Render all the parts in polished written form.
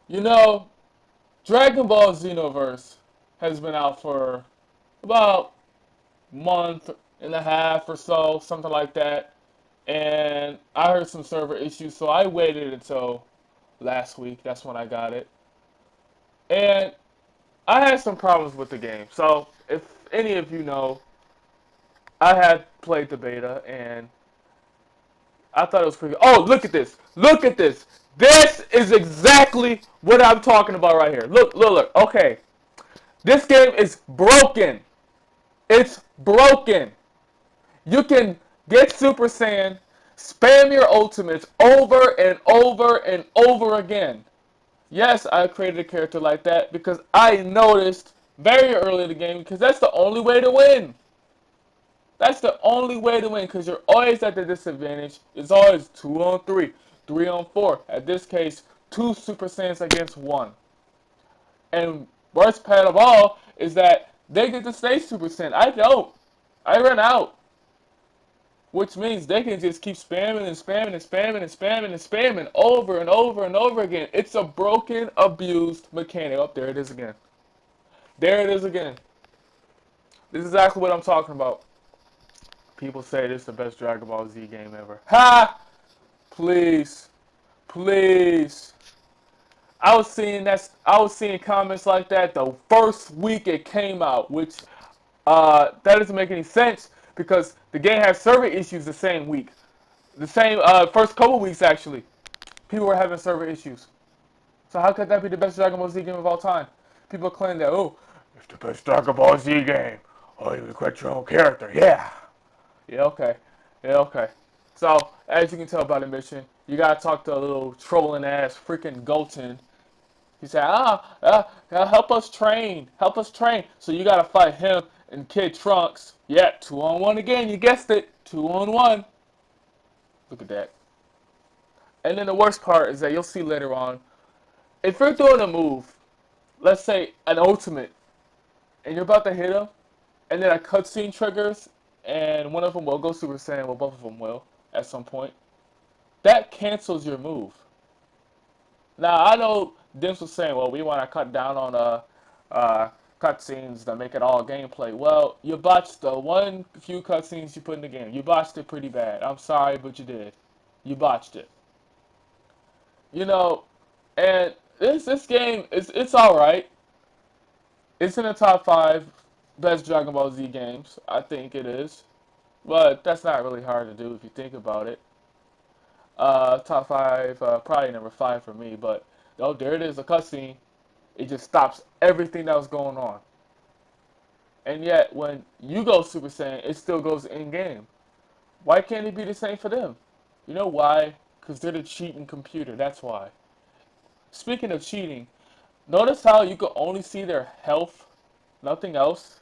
You know, Dragon Ball Xenoverse has been out for about a month and a half or so, something like that. And I heard some server issues, so I waited until last week. That's when I got it. And I had some problems with the game. So if any of you know, I had played the beta and I thought it was pretty good. Oh, look at this. Look at this. This is exactly what I'm talking about right here. Look, look, look. Okay. This game is broken. It's broken. You can get Super Saiyan, spam your ultimates over and over and over again. Yes, I created a character like that because I noticed very early in the game because that's the only way to win. That's the only way to win because you're always at the disadvantage. It's always 2 on 3, 3 on 4. At this case, two Super Saiyans against one. And worst part of all is that they get to stay Super Saiyan. I don't. I run out. Which means they can just keep spamming and spamming and spamming and spamming and spamming over and over and over again. It's a broken, abused mechanic. Oh, there it is again. There it is again. This is exactly what I'm talking about. People say this is the best Dragon Ball Z game ever. Ha! Please. Please. I was seeing comments like that the first week it came out, which that doesn't make any sense because the game had server issues the same week. The same first couple weeks actually. People were having server issues. So how could that be the best Dragon Ball Z game of all time? People claim that, oh, it's the best Dragon Ball Z game. Oh, you can create your own character. Yeah. Yeah, okay. Yeah, okay. So, as you can tell by the mission, you gotta talk to a little trolling ass freaking Goten. He said, help us train. Help us train. So you gotta fight him and Kid Trunks. Yeah, 2 on 1 again. You guessed it. 2 on 1. Look at that. And then the worst part is that you'll see later on, if you're doing a move, let's say an ultimate, and you're about to hit him, and then a cutscene triggers, and one of them will go Super Saiyan, well, both of them will at some point. That cancels your move. Now I know Dims was saying, well, we want to cut down on uh, cutscenes that make it all gameplay. Well, you botched the one few cutscenes you put in the game. You botched it pretty bad. I'm sorry, but you did. You botched it. You know, and this game is it's all right. It's in the top five best Dragon Ball Z games. I think it is. But that's not really hard to do if you think about it. Top five, probably number five for me. But oh, there it is, a cutscene. It just stops everything that was going on. And yet, when you go Super Saiyan, it still goes in game. Why can't it be the same for them? You know why? Because they're the cheating computer. That's why. Speaking of cheating, notice how you can only see their health, nothing else?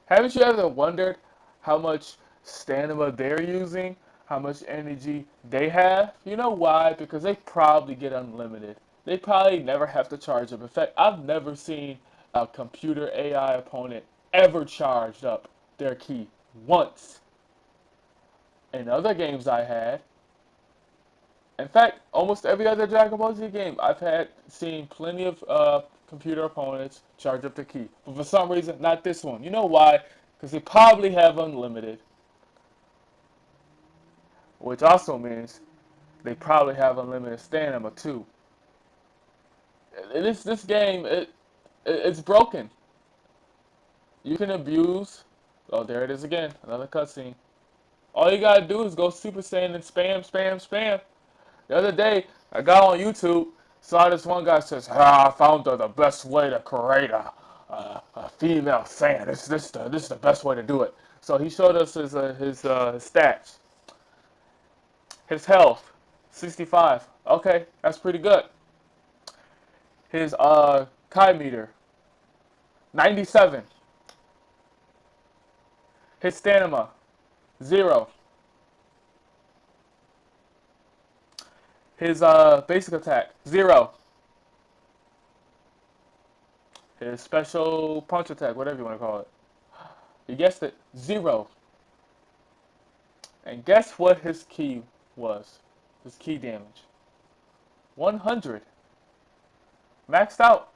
Haven't you ever wondered how much stamina they're using, how much energy they have? You know why? Because they probably get unlimited. They probably never have to charge up. In fact, I've never seen a computer AI opponent ever charged up their key once. In other games I had, in fact, almost every other Dragon Ball Z game I've had seen plenty of computer opponents charge up the key. But for some reason, not this one. You know why? Because they probably have unlimited, which also means they probably have unlimited stamina too. This game it's broken. You can abuse. Oh, there it is again. Another cutscene. All you gotta do is go Super Saiyan and spam, spam, spam. The other day, I got on YouTube, saw this one guy says, I found the best way to create a female Saiyan. This is the best way to do it. So he showed us his stats. His health, 65. Okay, that's pretty good. His Kai meter, 97. His stamina, 0. His basic attack, 0. His special punch attack, whatever you want to call it. You guessed it, 0. And guess what his key was? His key damage, 100. Maxed out.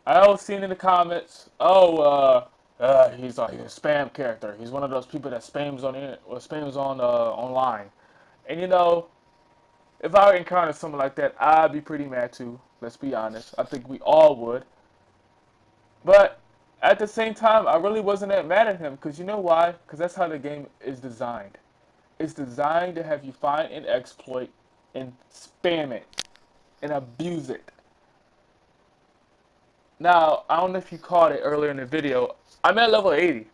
I was seeing in the comments, he's like a spam character. He's one of those people that spams on spams on online. And if I encountered someone like that, I'd be pretty mad too. Let's be honest. I think we all would. But at the same time, I really wasn't that mad at him because you know why? Because that's how the game is designed. It's designed to have you find an exploit and spam it and abuse it. Now, I don't know if you caught it earlier in the video. I'm at level 80.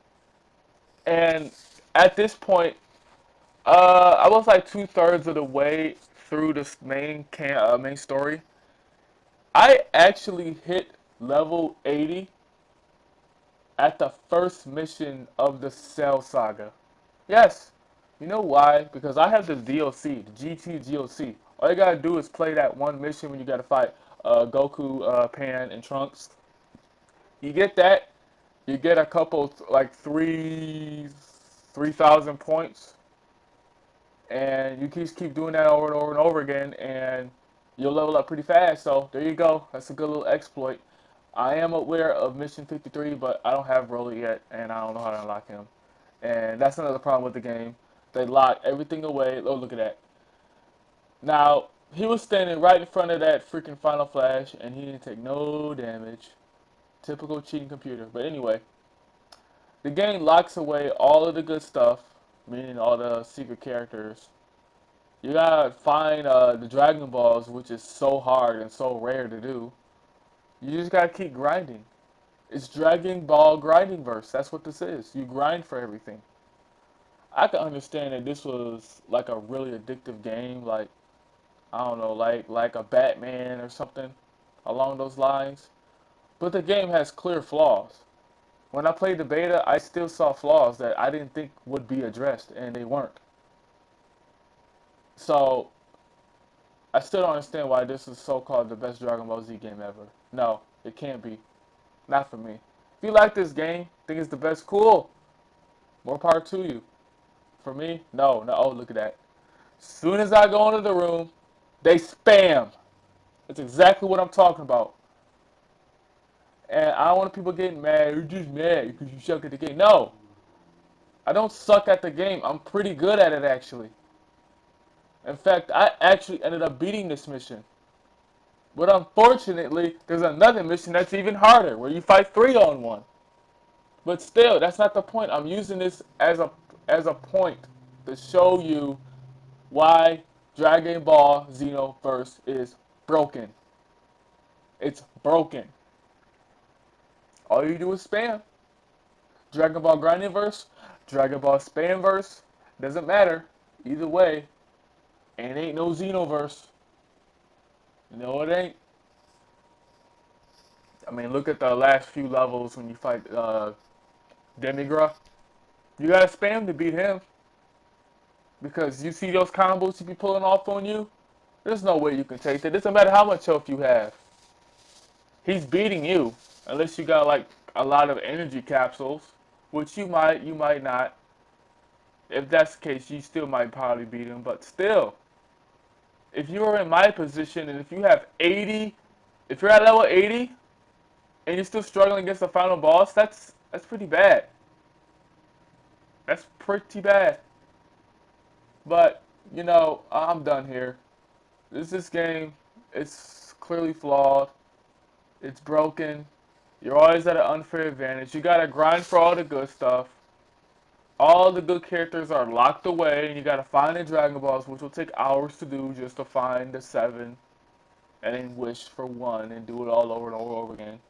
And at this point, I was like 2/3 of the way through this main story. I actually hit level 80 at the first mission of the Cell Saga. Yes. You know why? Because I have the DLC, the GT DLC. All you gotta do is play that one mission when you gotta fight Goku, Pan, and Trunks. You get that, you get a couple, like 3,000 points, and you just keep doing that over and over and over again, and you'll level up pretty fast. So there you go. That's a good little exploit. I am aware of Mission 53, but I don't have Broly yet, and I don't know how to unlock him. And that's another problem with the game. They lock everything away. Oh, look at that. Now, he was standing right in front of that freaking Final Flash, and he didn't take no damage. Typical cheating computer. But anyway, the game locks away all of the good stuff, meaning all the secret characters. You gotta find the Dragon Balls, which is so hard and so rare to do. You just gotta keep grinding. It's Dragon Ball grinding verse. That's what this is. You grind for everything. I can understand that this was like a really addictive game, like I don't know, like a Batman or something along those lines. But the game has clear flaws. When I played the beta, I still saw flaws that I didn't think would be addressed, and they weren't. So I still don't understand why this is so-called the best Dragon Ball Z game ever. No, it can't be. Not for me. If you like this game, think it's the best, cool. More power to you. For me, no, no. Oh, look at that. As soon as I go into the room, they spam. That's exactly what I'm talking about. And I don't want people getting mad. You're just mad because you suck at the game. No, I don't suck at the game. I'm pretty good at it, actually. In fact, I actually ended up beating this mission. But unfortunately, there's another mission that's even harder, where you fight 3-on-1. But still, that's not the point. I'm using this as a point to show you why Dragon Ball Xenoverse is broken. It's broken. All you do is spam. Dragon Ball Grindingverse, Dragon Ball Spamverse, doesn't matter. Either way, it ain't no Xenoverse. No, it ain't. I mean, look at the last few levels when you fight Demigra. You gotta spam to beat him. Because you see those combos he be pulling off on you? There's no way you can take that. It doesn't matter how much health you have. He's beating you. Unless you got like a lot of energy capsules. Which you might not. If that's the case, you still might probably beat him. But still, if you are in my position and if you have 80, if you're at level 80 and you're still struggling against the final boss, that's pretty bad. That's pretty bad. But, I'm done here. This game, it's clearly flawed. It's broken. You're always at an unfair advantage. You gotta grind for all the good stuff. All the good characters are locked away, and you gotta find the Dragon Balls, which will take hours to do just to find the 7, and then wish for 1, and do it all over and over and over again.